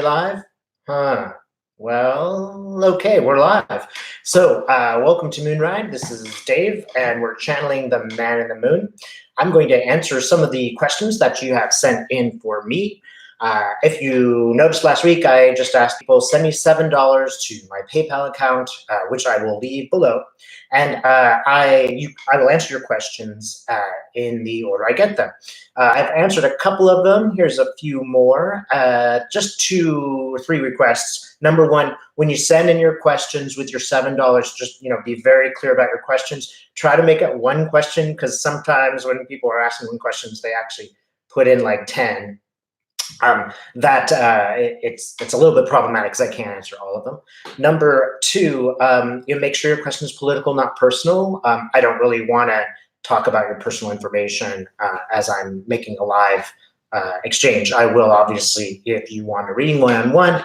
Live? Huh. Well, okay, we're live. So, welcome to Moonride. This is Dave, and we're channeling the man in the moon. I'm going to answer some of the questions that you have sent in for me. If you noticed last week, I just asked people send me $7 to my PayPal account, which I will leave below, and I will answer your questions in the order I get them. I've answered a couple of them. Here's a few more. Just 2 or 3 requests. Number one, when you send in your questions with your $7, just be very clear about your questions. Try to make it one question, because sometimes when people are asking one questions, they actually put in like 10. It's a little bit problematic because I can't answer all of them. Number two, make sure your question is political, not personal. I don't really want to talk about your personal information as I'm making a live exchange. I will, obviously, if you want a reading one-on-one.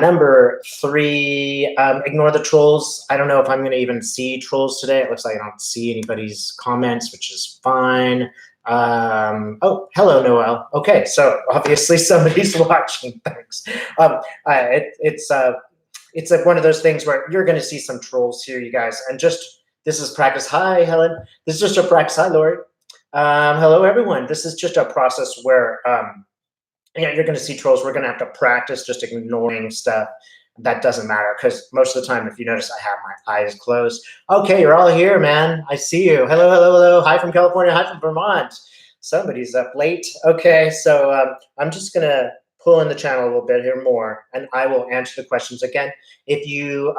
Number three, ignore the trolls. I don't know if I'm going to even see trolls today. It looks like I don't see anybody's comments, which is fine. Oh, hello, Noel. Okay, so obviously somebody's watching. Thanks. It's one of those things where you're going to see some trolls here, you guys, and this is practice. Hi, Helen. This is just a practice. Hi, Lori. Hello, everyone. This is just a process where you're going to see trolls. We're going to have to practice just ignoring stuff that doesn't matter, because most of the time, if you notice, I have my eyes closed. Okay, you're all here, man. I see you. Hello, hello, hello. Hi from California. Hi from Vermont. Somebody's up late. Okay, so I'm just going to pull in the channel a little bit here more, and I will answer the questions again. If you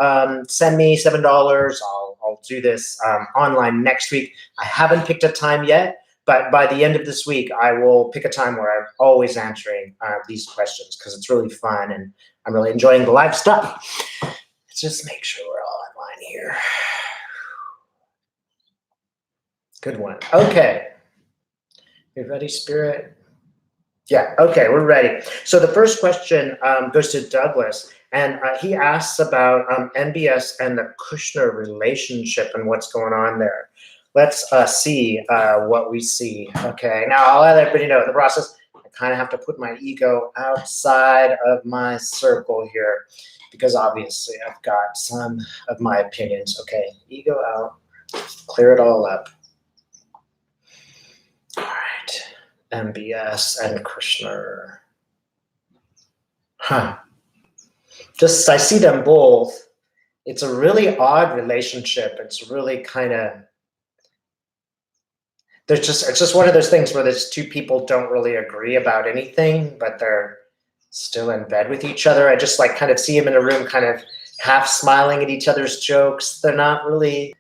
send me $7, I'll do this online next week. I haven't picked a time yet, but by the end of this week, I will pick a time where I'm always answering these questions, because it's really fun and I'm really enjoying the live stuff. Let's just make sure we're all online here. Good one. Okay. You ready, Spirit? Yeah, okay, we're ready. So the first question goes to Douglas, and he asks about MBS and the Kushner relationship and what's going on there. Let's see what we see. Okay, now I'll let everybody know in the process, I kind of have to put my ego outside of my circle here, because obviously I've got some of my opinions. Okay, ego out, clear it all up. All right, MBS and Kushner. Huh. I see them both. It's a really odd relationship. It's really kind of, it's just one of those things where there's two people don't really agree about anything, but they're still in bed with each other. I just kind of see them in a room, kind of half smiling at each other's jokes. They're not really,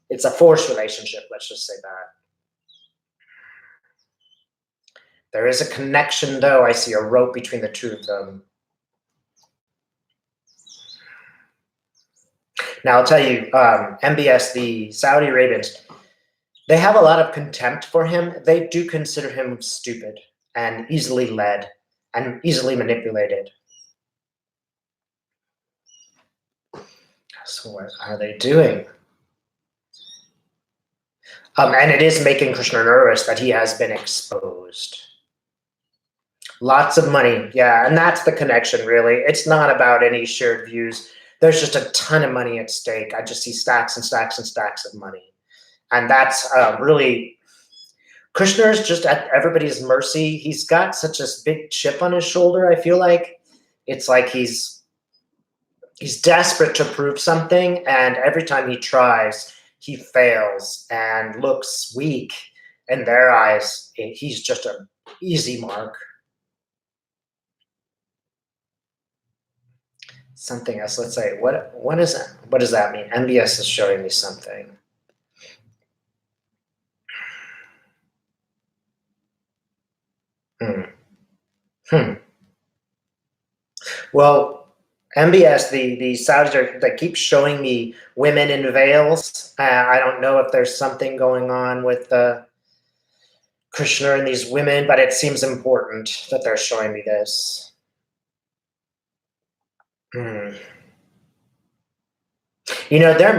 it's a forced relationship. Let's just say that. There is a connection, though. I see a rope between the two of them. Now, I'll tell you, MBS, the Saudi Arabians, they have a lot of contempt for him. They do consider him stupid and easily led and easily manipulated. So what are they doing? And it is making Kushner nervous that he has been exposed. Lots of money, yeah, and that's the connection, really. It's not about any shared views. There's just a ton of money at stake. I just see stacks and stacks and stacks of money. And that's really, Kushner's just at everybody's mercy. He's got such a big chip on his shoulder, I feel like. It's like he's desperate to prove something, and every time he tries, he fails and looks weak. In their eyes, he's just an easy mark. Something else, let's say, what is that? What does that mean? MBS is showing me something. Well, MBS, the Saudis they keep showing me women in veils. I don't know if there's something going on with Kushner and these women, but it seems important that they're showing me this. There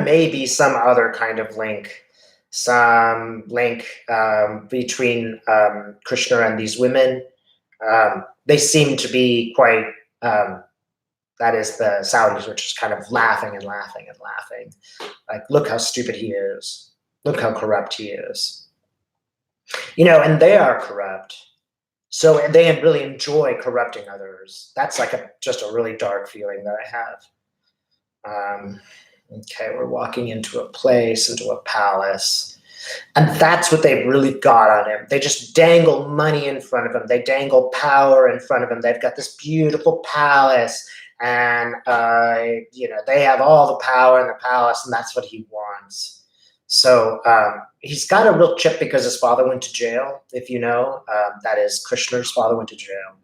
may be some other kind of link. Some link between Kushner and these women. They seem to be quite That is the Saudis, which is kind of laughing and laughing and laughing. Like, look how stupid he is. Look how corrupt he is. And they are corrupt. So they really enjoy corrupting others. That's like just a really dark feeling that I have. Okay, we're walking into a place, into a palace. And that's what they've really got on him. They just dangle money in front of him. They dangle power in front of him. They've got this beautiful palace, and they have all the power in the palace, and that's what he wants. So he's got a real chip because his father went to jail. If you know, that is Kushner's father went to jail.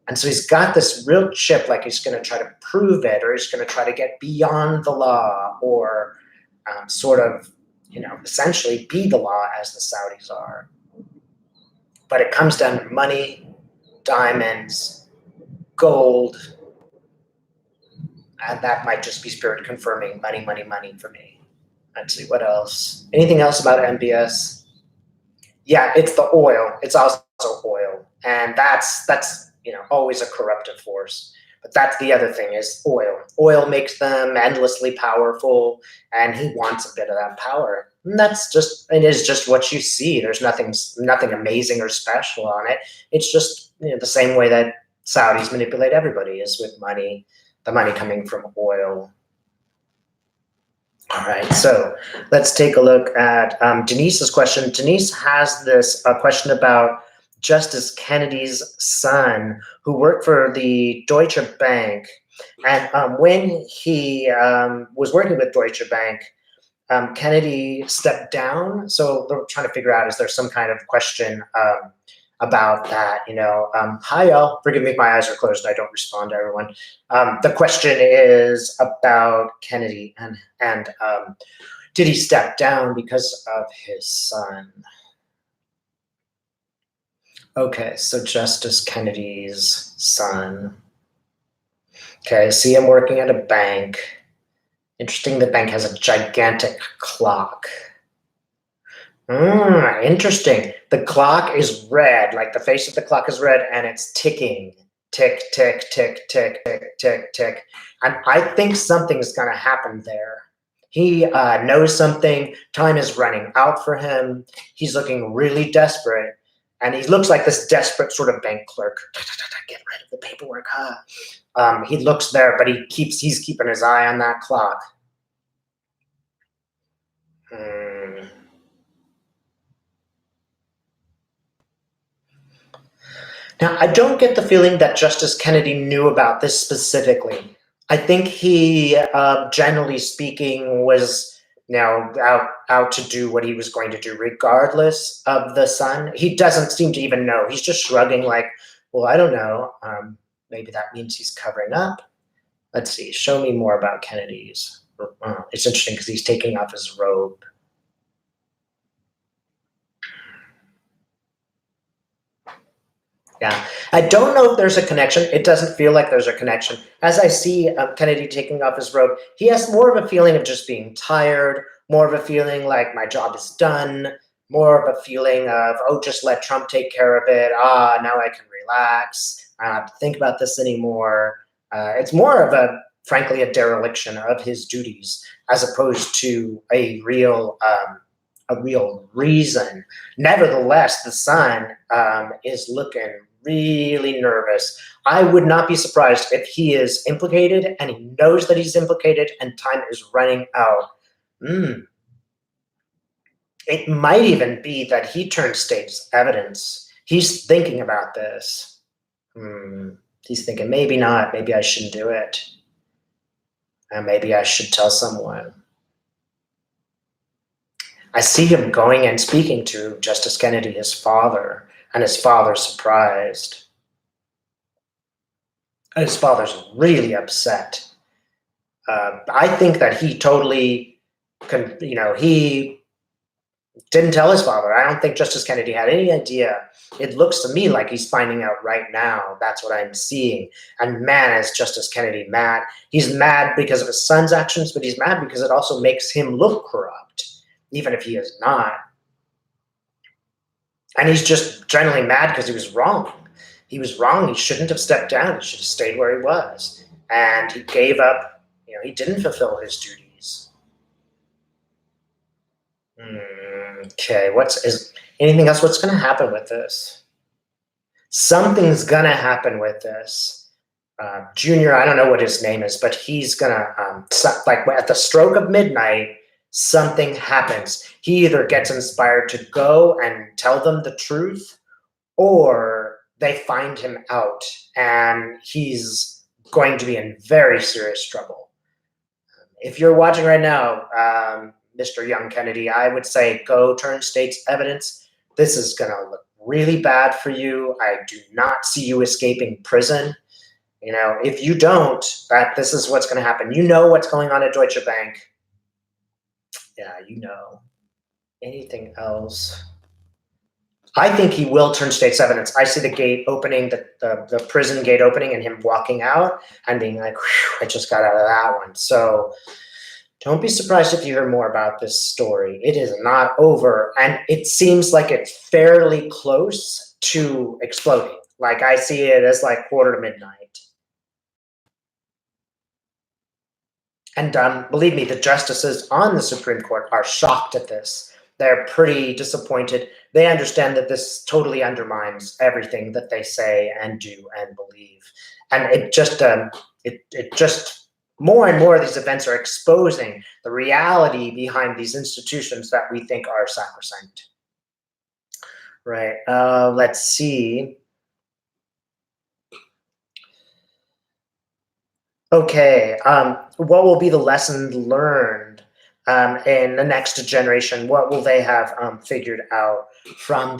And so he's got this real chip, like he's going to try to prove it, or he's going to try to get beyond the law, or sort of, essentially be the law as the Saudis are. But it comes down to money, diamonds, gold, and that might just be spirit confirming money, money, money for me. Let's see, what else? Anything else about MBS? Yeah, it's the oil. It's also oil. And that's always a corruptive force. But that's the other thing, is oil. Oil makes them endlessly powerful, and he wants a bit of that power. And it is just what you see. There's nothing amazing or special on it. It's just the same way that Saudis manipulate everybody, is with money, the money coming from oil. All right, so let's take a look at Denise's question. Denise has this question about Justice Kennedy's son, who worked for the Deutsche Bank. And when he was working with Deutsche Bank, Kennedy stepped down. So they're trying to figure out, is there some kind of question about that? Hi, y'all. Forgive me if my eyes are closed and I don't respond to everyone. The question is about Kennedy and did he step down because of his son? Okay, so Justice Kennedy's son. Okay, I see him working at a bank. Interesting, the bank has a gigantic clock. Interesting. The clock is red, like the face of the clock is red, and it's ticking. Tick, tick, tick, tick, tick, tick, tick. And I think something's going to happen there. He knows something. Time is running out for him. He's looking really desperate. And he looks like this desperate sort of bank clerk. Get rid of the paperwork. He looks there, but he's keeping his eye on that clock. Now, I don't get the feeling that Justice Kennedy knew about this specifically. I think he, generally speaking, was out to do what he was going to do, regardless of the son. He doesn't seem to even know. He's just shrugging like, well, I don't know. Maybe that means he's covering up. Let's see. Show me more about Kennedy's. It's interesting because he's taking off his robe. Yeah, I don't know if there's a connection. It doesn't feel like there's a connection. As I see Kennedy taking off his robe, he has more of a feeling of just being tired, more of a feeling like my job is done, more of a feeling of, oh, just let Trump take care of it. Now I can relax. I don't have to think about this anymore. It's more of frankly, a dereliction of his duties as opposed to a real reason. Nevertheless, the son is looking really nervous. I would not be surprised if he is implicated and he knows that he's implicated and time is running out. It might even be that he turned state's evidence. He's thinking about this. He's thinking, maybe not, maybe I shouldn't do it. And maybe I should tell someone. I see him going and speaking to Justice Kennedy, his father, and his father's surprised. And his father's really upset. I think that he totally, he didn't tell his father. I don't think Justice Kennedy had any idea. It looks to me like he's finding out right now. That's what I'm seeing. And man, is Justice Kennedy mad. He's mad because of his son's actions, but he's mad because it also makes him look corrupt, even if he is not. And he's just generally mad because he was wrong. he was wrong. He shouldn't have stepped down. He should have stayed where he was. And he gave up, he didn't fulfill his duties. Okay, anything else? What's going to happen with this? Something's going to happen with this. Junior, I don't know what his name is, but he's going to, like at the stroke of midnight, something happens. He either gets inspired to go and tell them the truth, or they find him out and he's going to be in very serious trouble. If you're watching right now, Mr. Young Kennedy, I would say go turn state's evidence. This is going to look really bad for you. I do not see you escaping prison. If you don't, this is what's going to happen. You know what's going on at Deutsche Bank. Yeah, Anything else? I think he will turn state's evidence. I see the gate opening, the prison gate opening, and him walking out and being like, I just got out of that one. So don't be surprised if you hear more about this story. It is not over, and it seems like it's fairly close to exploding. Like I see it as like 1:45. And believe me, the justices on the Supreme Court are shocked at this. They're pretty disappointed. They understand that this totally undermines everything that they say and do and believe. And it just more and more of these events are exposing the reality behind these institutions that we think are sacrosanct. Right. Let's see. Okay. What will be the lesson learned in the next generation? What will they have figured out from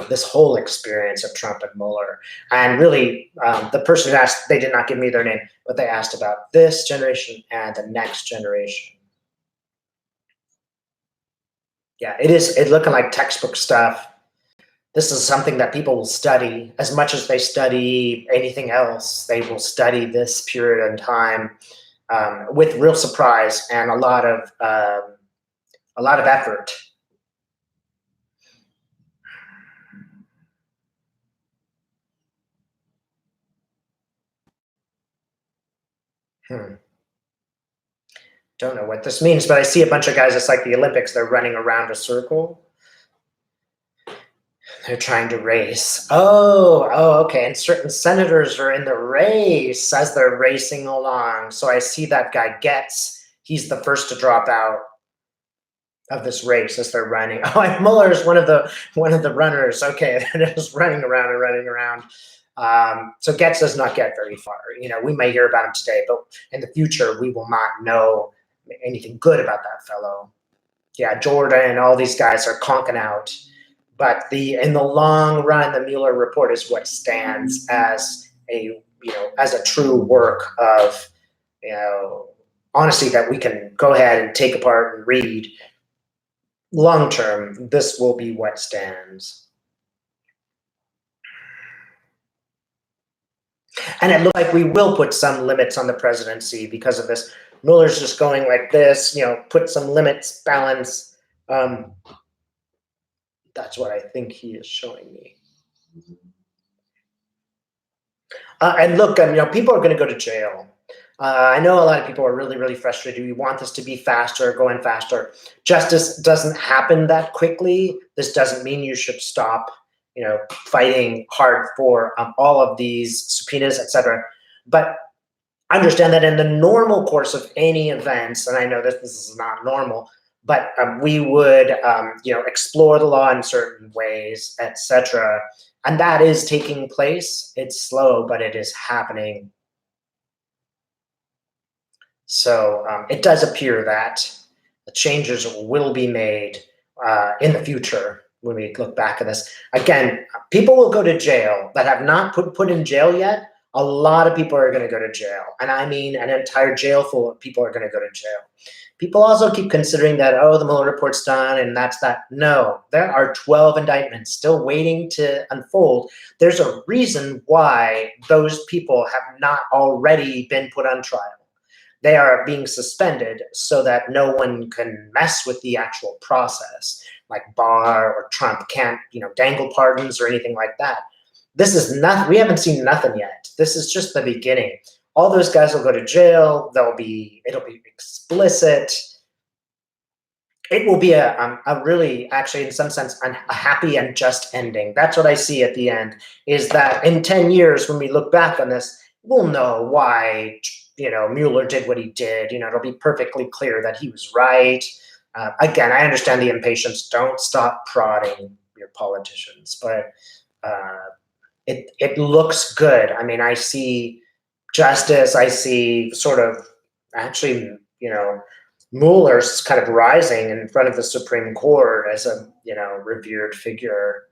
this whole experience of Trump and Mueller? And really, the person who asked, they did not give me their name, but they asked about this generation and the next generation. Yeah, it's looking like textbook stuff. This is something that people will study as much as they study anything else. They will study this period in time with real surprise and a lot of effort. Don't know what this means, but I see a bunch of guys. It's like the Olympics. They're running around a circle. They're trying to race. Oh, okay. And certain senators are in the race as they're racing along. So I see that guy he's the first to drop out of this race as they're running. Oh, and Mueller is one of the runners. Okay, they're just running around and running around. So Getz does not get very far. We may hear about him today, but in the future, we will not know anything good about that fellow. Yeah, Jordan and all these guys are conking out. But in the long run, the Mueller report is what stands as a true work of honesty that we can go ahead and take apart and read. Long term, this will be what stands. And it looks like we will put some limits on the presidency because of this. Mueller's just going like this, put some limits, balance. That's what I think he is showing me. And look, people are going to go to jail. I know a lot of people are really, really frustrated. We want this to be faster, going faster. Justice doesn't happen that quickly. This doesn't mean you should stop, fighting hard for all of these subpoenas, etc. But understand that in the normal course of any events, and I know that this is not normal, but we would, explore the law in certain ways, etc. And that is taking place. It's slow, but it is happening. So it does appear that the changes will be made in the future when we look back at this. Again, people will go to jail that have not put in jail yet. A lot of people are going to go to jail. And I mean, an entire jail full of people are going to go to jail. People also keep considering that, the Mueller report's done and that's that. No, there are 12 indictments still waiting to unfold. There's a reason why those people have not already been put on trial. They are being suspended so that no one can mess with the actual process, like Barr or Trump can't, dangle pardons or anything like that. This is not, we haven't seen nothing yet. This is just the beginning. All those guys will go to jail. It'll be explicit. It will be a really, actually, in some sense, a happy and just ending. That's what I see at the end, is that in 10 years, when we look back on this, we'll know why, Mueller did what he did. It'll be perfectly clear that he was right. Again, I understand the impatience. Don't stop prodding your politicians, but it looks good. I mean, I see justice. I see sort of, actually, Mueller's kind of rising in front of the Supreme Court as a, revered figure.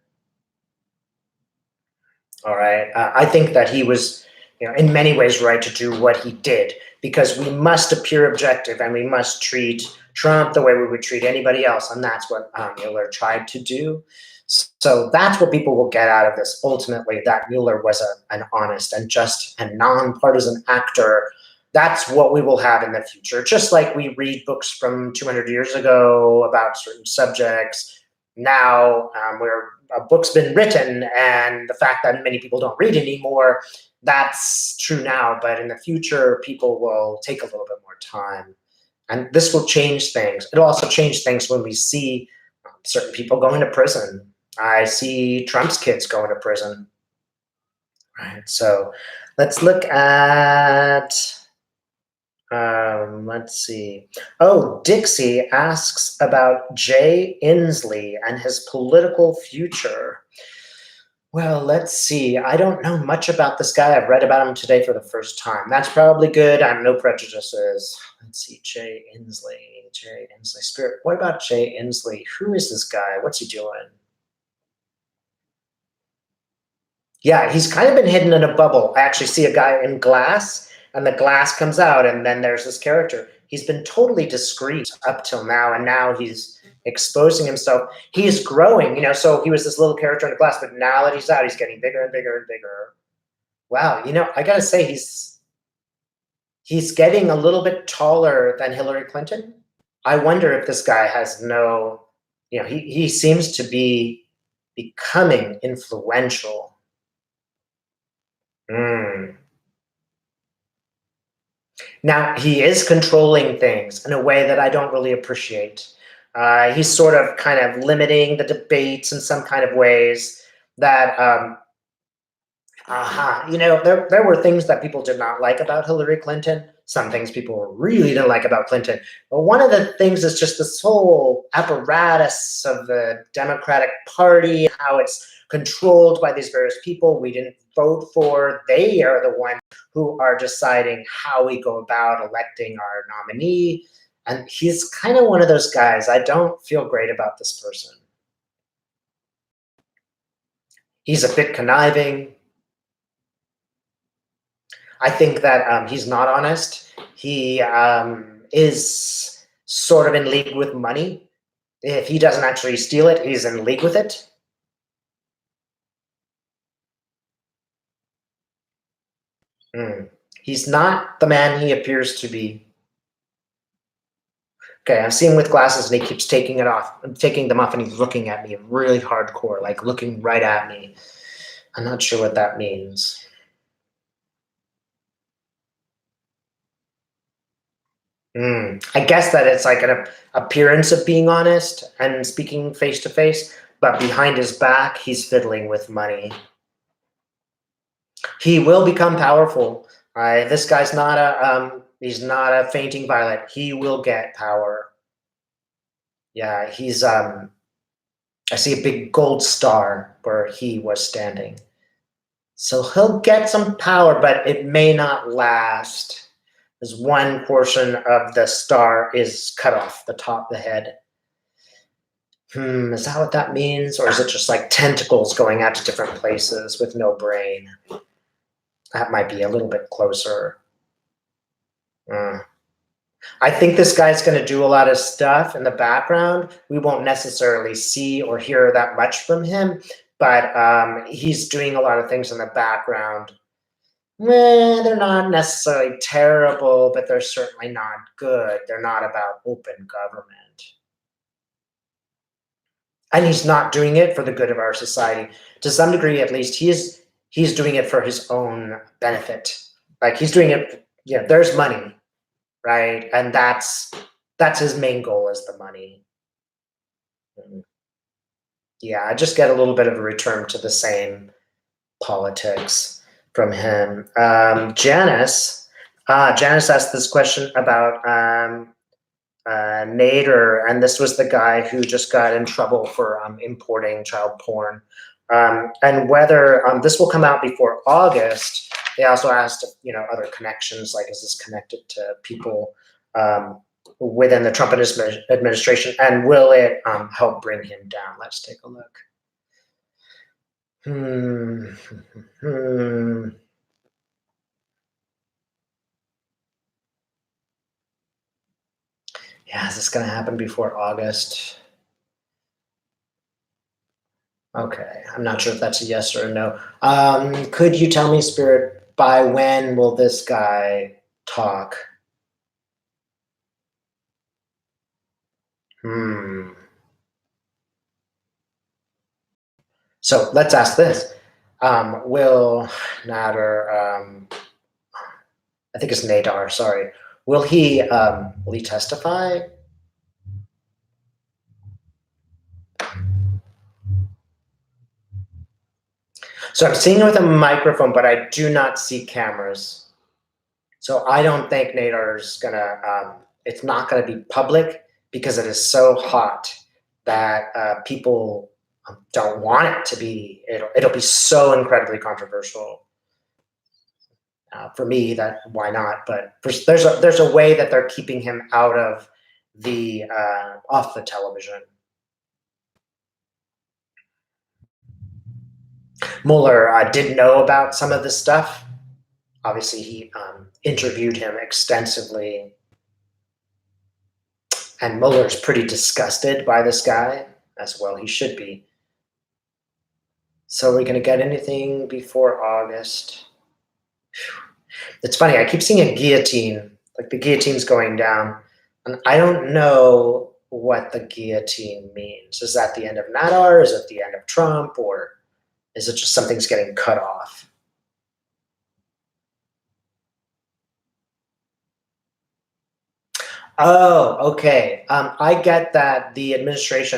All right. I think that he was, in many ways right to do what he did, because we must appear objective and we must treat Trump the way we would treat anybody else. And that's what Mueller tried to do. So that's what people will get out of this. Ultimately, that Mueller was an honest and just and nonpartisan actor. That's what we will have in the future. Just like we read books from 200 years ago about certain subjects, now where a book's been written, and the fact that many people don't read anymore, that's true now. But in the future, people will take a little bit more time. And this will change things. It'll also change things when we see certain people going to prison. I see Trump's kids going to prison. Right. So let's look at, let's see. Oh, Dixie asks about Jay Inslee and his political future. Well, let's see. I don't know much about this guy. I've read about him today for the first time. That's probably good. I have no prejudices. Let's see. Jay Inslee. Spirit. What about Jay Inslee? Who is this guy? What's he doing? Yeah, he's kind of been hidden in a bubble. I actually see a guy in glass, and the glass comes out, and then there's this character. He's been totally discreet up till now, and now he's exposing himself. He's growing, so he was this little character in the glass, but now that he's out, he's getting bigger and bigger and bigger. Wow, I gotta say, he's getting a little bit taller than Hillary Clinton. I wonder if this guy has he seems to be becoming influential. Now, he is controlling things in a way that I don't really appreciate. He's sort of kind of limiting the debates in some kind of ways that, there were things that people did not like about Hillary Clinton. Some things people really didn't like about Clinton. But one of the things is just this whole apparatus of the Democratic Party, how it's controlled by these various people we didn't vote for. They are the ones who are deciding how we go about electing our nominee. And he's kind of one of those guys. I don't feel great about this person. He's a bit conniving. I think that he's not honest. He is sort of in league with money. If he doesn't actually steal it, he's in league with it. He's not the man he appears to be. Okay, I'm seeing him with glasses and he keeps taking them off, and he's looking at me really hardcore, like looking right at me. I'm not sure what that means. I guess that it's like an appearance of being honest and speaking face to face, but behind his back, he's fiddling with money. He will become powerful. This guy's he's not a fainting violet. He will get power. Yeah, he's, I see a big gold star where he was standing. So he'll get some power, but it may not last, as one portion of the star is cut off, the top, the head. Is that what that means? Or is it just like tentacles going out to different places with no brain? That might be a little bit closer. I think this guy's going to do a lot of stuff in the background. We won't necessarily see or hear that much from him, but he's doing a lot of things in the background. They're not necessarily terrible, but they're certainly not good. They're not about open government. And he's not doing it for the good of our society. To some degree, at least, he is he's doing it for his own benefit. Like he's doing it, there's money, right? And that's his main goal, is the money. Yeah, I just get a little bit of a return to the same politics from him. Janice asked this question about Nader, and this was the guy who just got in trouble for importing child porn, and whether this will come out before August. They also asked, other connections, like is this connected to people within the Trump administration, and will it help bring him down? Let's take a look. Yeah, is this going to happen before August? Okay, I'm not sure if that's a yes or a no. Could you tell me, Spirit, by when will this guy talk? So let's ask this. Will Nader, I think it's Nader, sorry. Will he testify? So I'm seeing it with a microphone, but I do not see cameras. So I don't think Nader's gonna, it's not gonna be public because it is so hot that people don't want it to be. It'll be so incredibly controversial. For me, that why not? But there's a way that they're keeping him out of the off the television. Mueller did know about some of this stuff. Obviously, he interviewed him extensively, and Mueller's pretty disgusted by this guy, as well he should be. So are we going to get anything before August? It's funny, I keep seeing a guillotine, like the guillotine's going down, and I don't know what the guillotine means. Is that the end of Nader? Is it the end of Trump? Or is it just something's getting cut off? Oh, okay. I get that the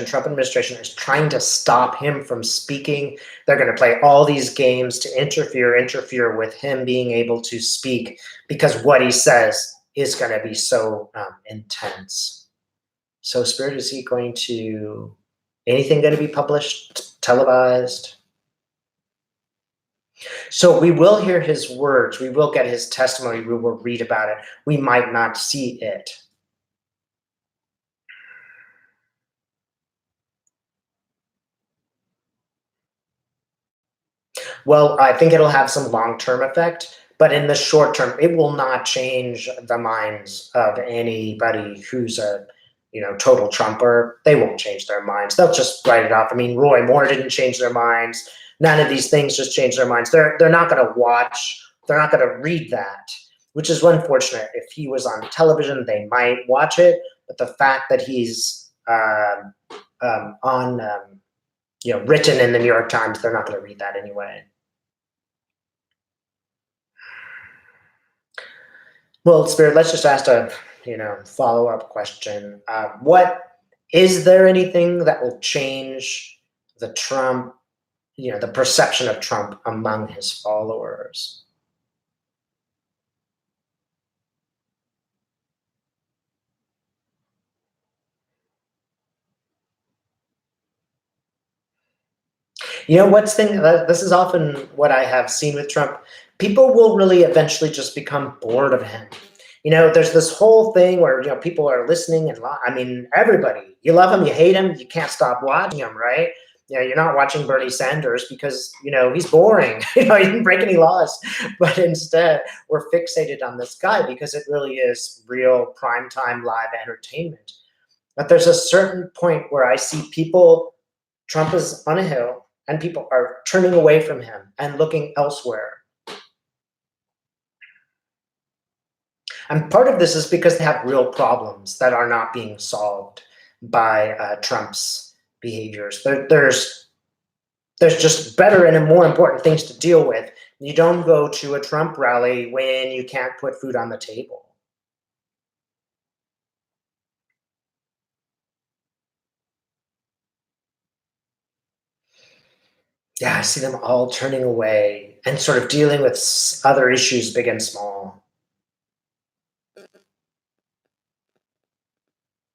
Trump administration is trying to stop him from speaking. They're going to play all these games to interfere with him being able to speak, because what he says is going to be so intense. So, Spirit, is he going to, anything going to be published, televised? So we will hear his words. We will get his testimony. We will read about it. We might not see it. Well, I think it'll have some long-term effect, but in the short term, it will not change the minds of anybody who's a, total Trumper. They won't change their minds. They'll just write it off. I mean, Roy Moore didn't change their minds. None of these things just change their minds. They're not going to watch. They're not going to read that, which is unfortunate. If he was on television, they might watch it. But the fact that he's on, written in the New York Times, they're not going to read that anyway. Well, Spirit, let's just ask a follow-up question. Is there anything that will change the Trump, the perception of Trump among his followers? This is often what I have seen with Trump. People will really eventually just become bored of him. There's this whole thing where, people are listening and everybody, you love him, you hate him, you can't stop watching him, right? You're not watching Bernie Sanders because, he's boring. He didn't break any laws, but instead we're fixated on this guy because it really is real primetime live entertainment. But there's a certain point where I see Trump is on a hill and people are turning away from him and looking elsewhere. And part of this is because they have real problems that are not being solved by Trump's behaviors. There's There's just better and more important things to deal with. You don't go to a Trump rally when you can't put food on the table. Yeah, I see them all turning away and sort of dealing with other issues, big and small.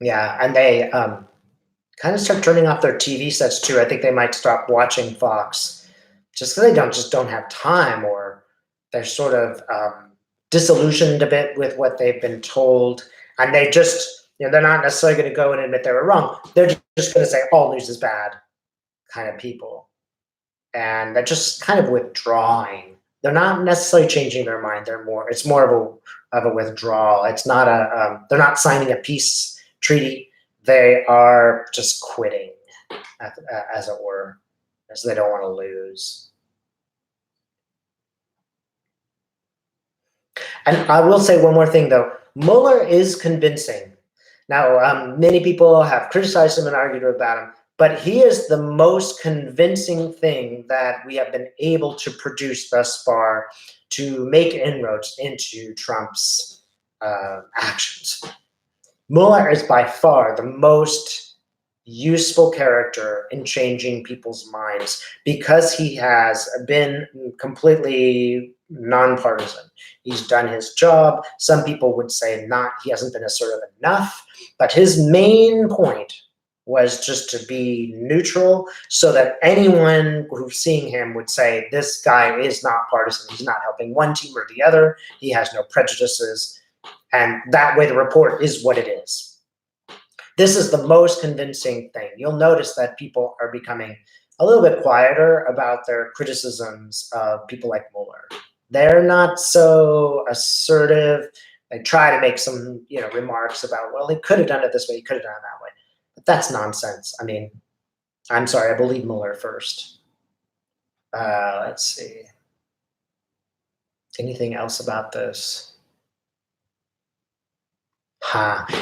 Yeah, and they kind of start turning off their TV sets too. I think they might stop watching Fox just because they don't have time, or they're sort of disillusioned a bit with what they've been told, and they just they're not necessarily going to go and admit they were wrong. They're just going to say all news is bad, kind of people, and they're just kind of withdrawing. They're not necessarily changing their mind. It's more of a withdrawal. It's not a they're not signing a peace treaty. They are just quitting, as it were, as they don't want to lose. And I will say one more thing, though. Mueller is convincing. Now, many people have criticized him and argued about him, but he is the most convincing thing that we have been able to produce thus far to make inroads into Trump's actions. Mueller is by far the most useful character in changing people's minds because he has been completely nonpartisan. He's done his job. Some people would say he hasn't been assertive enough, but his main point was just to be neutral so that anyone who's seeing him would say, this guy is not partisan. He's not helping one team or the other. He has no prejudices. And that way the report is what it is. This is the most convincing thing. You'll notice that people are becoming a little bit quieter about their criticisms of people like Mueller. They're not so assertive. They try to make some remarks about, well, he could have done it this way, he could have done it that way. But that's nonsense. I mean, I'm sorry, I believe Mueller first. Let's see. Anything else about this?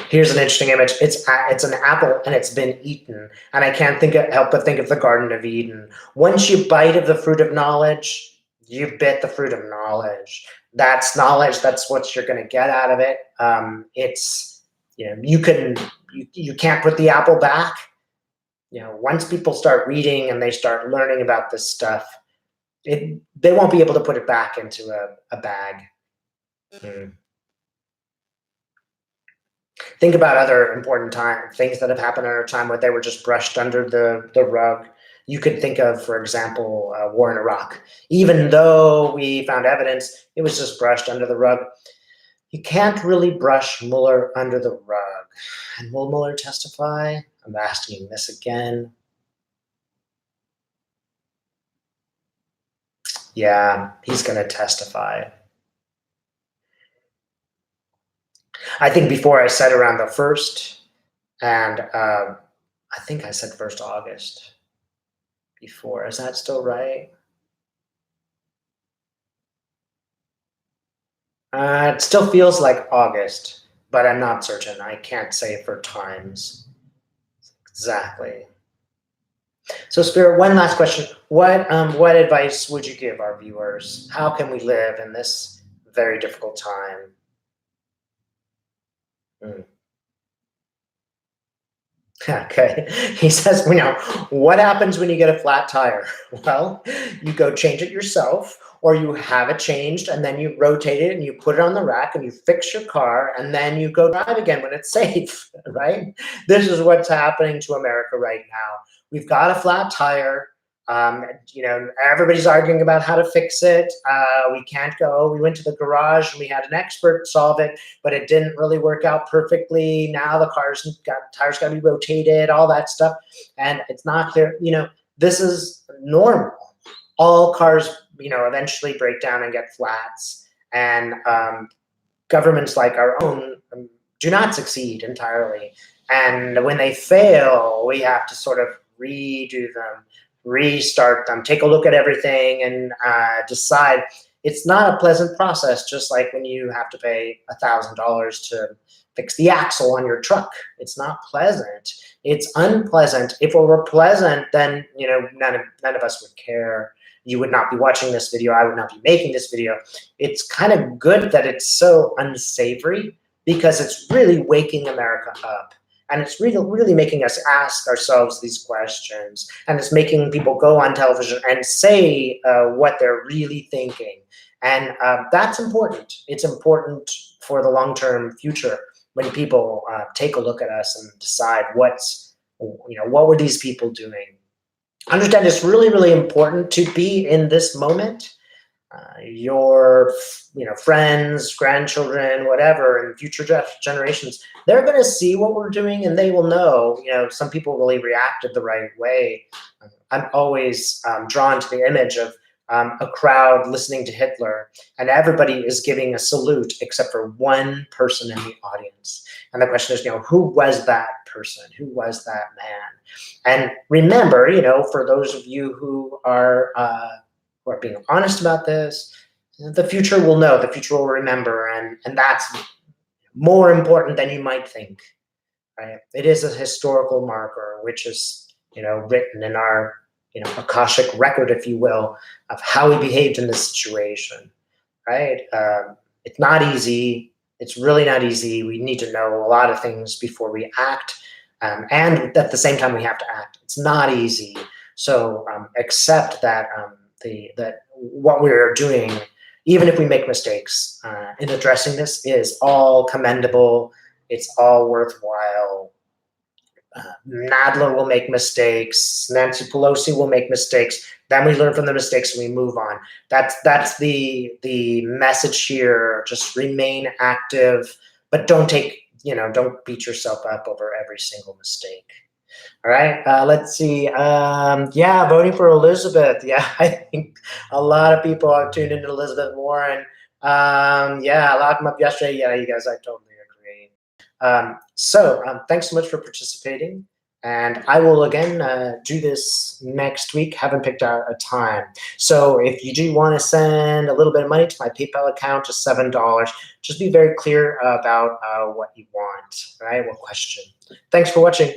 Here's an interesting image. It's an apple and it's been eaten, and I can't help but think of the Garden of Eden. Once you bite of the fruit of knowledge, you bit the fruit of knowledge. That's knowledge. That's what you're going to get out of it. It's you can't put the apple back. Once people start reading and they start learning about this stuff, they won't be able to put it back into a bag. Think about other important things that have happened in our time where they were just brushed under the rug. You could think of, for example, war in Iraq. Even though we found evidence, it was just brushed under the rug. You can't really brush Mueller under the rug. And will Mueller testify? I'm asking this again. Yeah, he's going to testify. I think before I said around the 1st, and I think I said 1st August before. Is that still right? It still feels like August, but I'm not certain. I can't say for times exactly. So, Spirit, one last question. What advice would you give our viewers? How can we live in this very difficult time? Okay. He says, what happens when you get a flat tire? Well, you go change it yourself, or you have it changed and then you rotate it and you put it on the rack and you fix your car and then you go drive again when it's safe, right? This is what's happening to America right now. We've got a flat tire. Everybody's arguing about how to fix it. We can't go. We went to the garage and we had an expert solve it, but it didn't really work out perfectly. Now the tires got to be rotated, all that stuff. And it's not clear, this is normal. All cars, eventually break down and get flats. And governments like our own do not succeed entirely. And when they fail, we have to sort of redo them, restart them, take a look at everything and decide It's not a pleasant process, just like when you have to pay $1,000 to fix the axle on your truck. It's not pleasant. It's unpleasant. If it were pleasant, then none of us would care. You would not be watching this video. I would not be making this video. It's kind of good that it's so unsavory, because it's really waking America up. And it's really making us ask ourselves these questions. And it's making people go on television and say what they're really thinking. And that's important. It's important for the long-term future when people take a look at us and decide what were these people doing. Understand it's really important to be in this moment. Your friends, grandchildren, whatever, and future generations, they're going to see what we're doing, and they will know. Some people really reacted the right way. I'm always drawn to the image of a crowd listening to Hitler, and everybody is giving a salute except for one person in the audience. And the question is, who was that person? Who was that man? And remember, for those of you who are being honest about this, the future will know, the future will remember, and that's more important than you might think, right? It is a historical marker, which is, written in our, Akashic record, if you will, of how we behaved in this situation, right? It's not easy. It's really not easy. We need to know a lot of things before we act, and at the same time we have to act. It's not easy. So accept that that what we're doing, even if we make mistakes in addressing this, is all commendable. It's all worthwhile. Nadler will make mistakes. Nancy Pelosi will make mistakes. Then we learn from the mistakes and we move on. That's the message here. Just remain active, but don't beat yourself up over every single mistake. All right, let's see. Yeah, voting for Elizabeth. Yeah, I think a lot of people are tuned into Elizabeth Warren. Yeah, I locked them up yesterday. Yeah, you guys, I totally agree. So thanks so much for participating. And I will again do this next week. Haven't picked out a time. So if you do want to send a little bit of money to my PayPal account, just $7, just be very clear about what you want, right? What question. Thanks for watching.